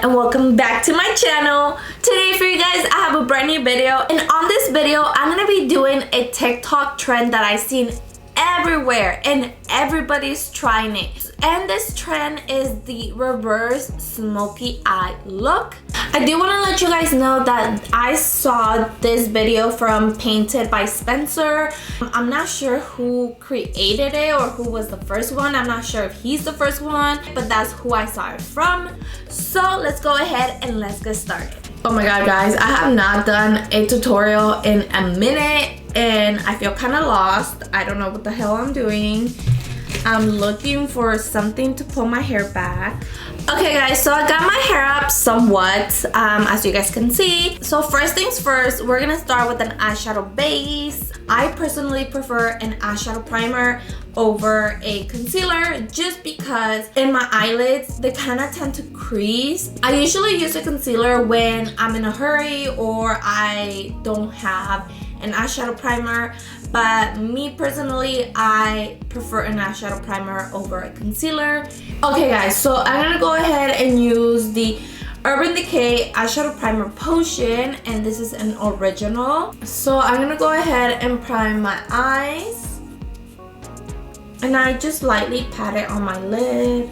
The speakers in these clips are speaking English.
and welcome back to my channel. Today for you guys I have a brand new video, and on this video I'm gonna be doing a TikTok trend that I've seen everywhere and everybody's trying it, and this trend is the reverse smoky eye look. I do want to let you guys know that I saw this video from Painted by Spencer. I'm not sure who created it or who was the first one. I'm not sure if he's the first one, but that's who I saw it from. So let's go ahead and let's get started. Oh my god guys, I have not done a tutorial in a minute and I feel kind of lost. I don't know what the hell I'm doing. I'm looking for something to pull my hair back. Okay guys, so I got my hair up somewhat, as you guys can see. So first things first, we're gonna start with an eyeshadow base. I personally prefer an eyeshadow primer over a concealer just because in my eyelids they kind of tend to crease. I usually use a concealer when I'm in a hurry or I don't have an eyeshadow primer, but me personally I prefer an eyeshadow primer over a concealer. Okay guys, so I'm gonna go ahead and use the Urban Decay eyeshadow primer potion, and this is an original. So I'm gonna go ahead and prime my eyes, and I just lightly pat it on my lid.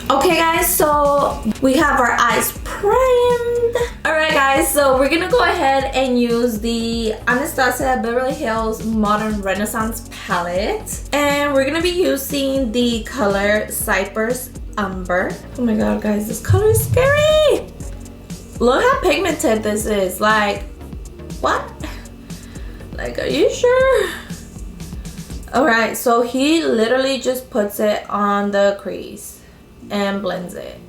Okay guys, so we have our eyes primed. Alright guys, so we're gonna go ahead and use the Anastasia Beverly Hills Modern Renaissance palette, and we're gonna be using the color Cypress Umber. Oh my god guys, this color is scary. Look how pigmented this is. Like, what? Like, are you sure? Alright, so he literally just puts it on the crease and blends it.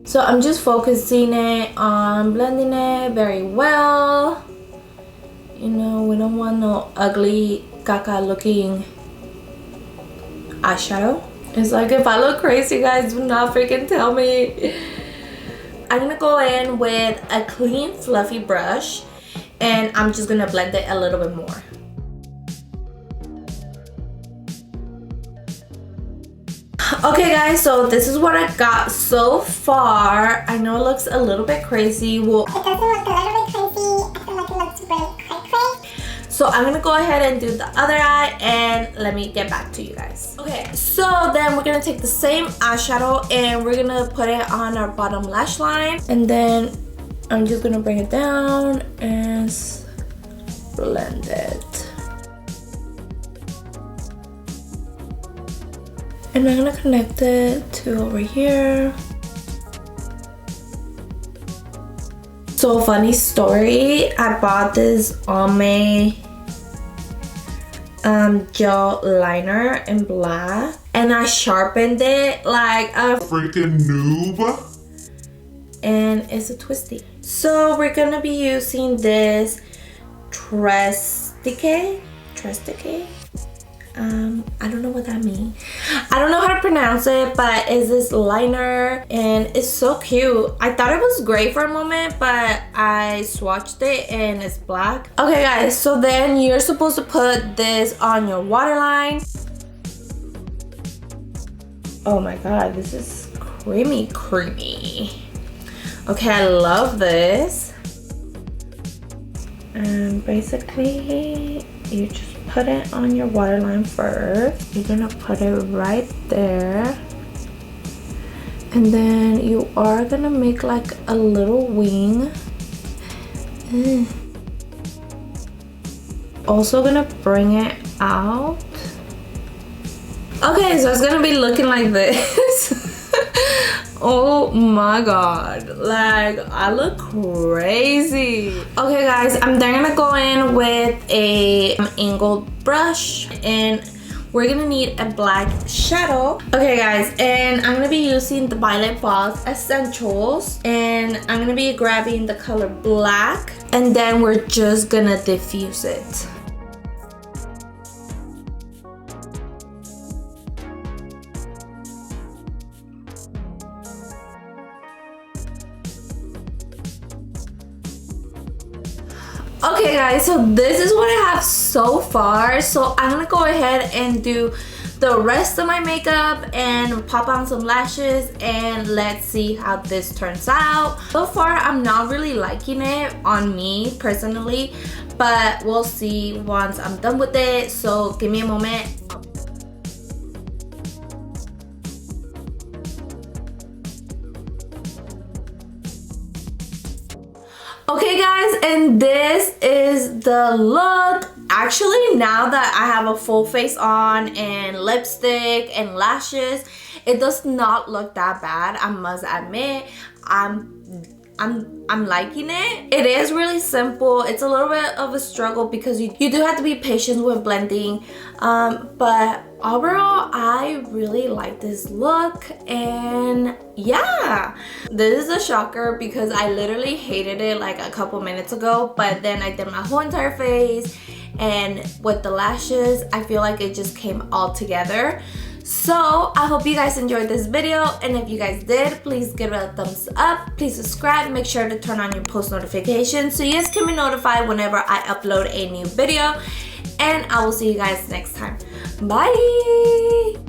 So I'm just focusing it on blending it very well. You know, we don't want no ugly caca looking eyeshadow. It's like, if I look crazy guys, do not freaking tell me. I'm gonna go in with a clean fluffy brush and I'm just gonna blend it a little bit more. Okay guys, so this is what I got so far. I know it looks a little bit crazy. Well, it doesn't look a little bit crazy. I feel like it looks really cray. So I'm gonna go ahead and do the other eye and let me get back to you guys. Okay, so then we're gonna take the same eyeshadow and we're gonna put it on our bottom lash line, and then I'm just gonna bring it down and blend it. And I'm gonna connect it to over here. So funny story, I bought this Almay gel liner in black, and I sharpened it like a freaking noob, and it's a twisty. So we're gonna be using this Tres Decay. I don't know what that means. I don't know how to pronounce it, but it's this liner and it's so cute. I thought it was gray for a moment, but I swatched it and it's black. Okay guys, so then you're supposed to put this on your waterline. Oh my god, this is creamy. Okay, I love this. And basically you just put it on your waterline first. You're gonna put it right there, and then you are gonna make like a little wing. Also gonna bring it out. Okay, so it's gonna be looking like this. Oh my god, like I look crazy. Okay guys, I'm then gonna go in with a angled brush, and we're gonna need a black shadow. Okay guys, and I'm gonna be using the Violet Falls Essentials, and I'm gonna be grabbing the color black, and then we're just gonna diffuse it. Okay guys, so this is what I have so far. So I'm gonna go ahead and do the rest of my makeup and pop on some lashes, and let's see how this turns out. So far I'm not really liking it on me personally, but we'll see once I'm done with it. So give me a moment. Okay guys, and this is the look. Actually, now that I have a full face on and lipstick and lashes, it does not look that bad. I must admit, I'm liking it. It is really simple. It's a little bit of a struggle because you do have to be patient with blending, but overall I really like this look. And yeah, this is a shocker because I literally hated it like a couple minutes ago, but then I did my whole entire face, and with the lashes I feel like it just came all together. So I hope you guys enjoyed this video, and if you guys did, please give it a thumbs up. Please subscribe. Make sure to turn on your post notifications so you guys can be notified whenever I upload a new video, and I will see you guys next time. Bye.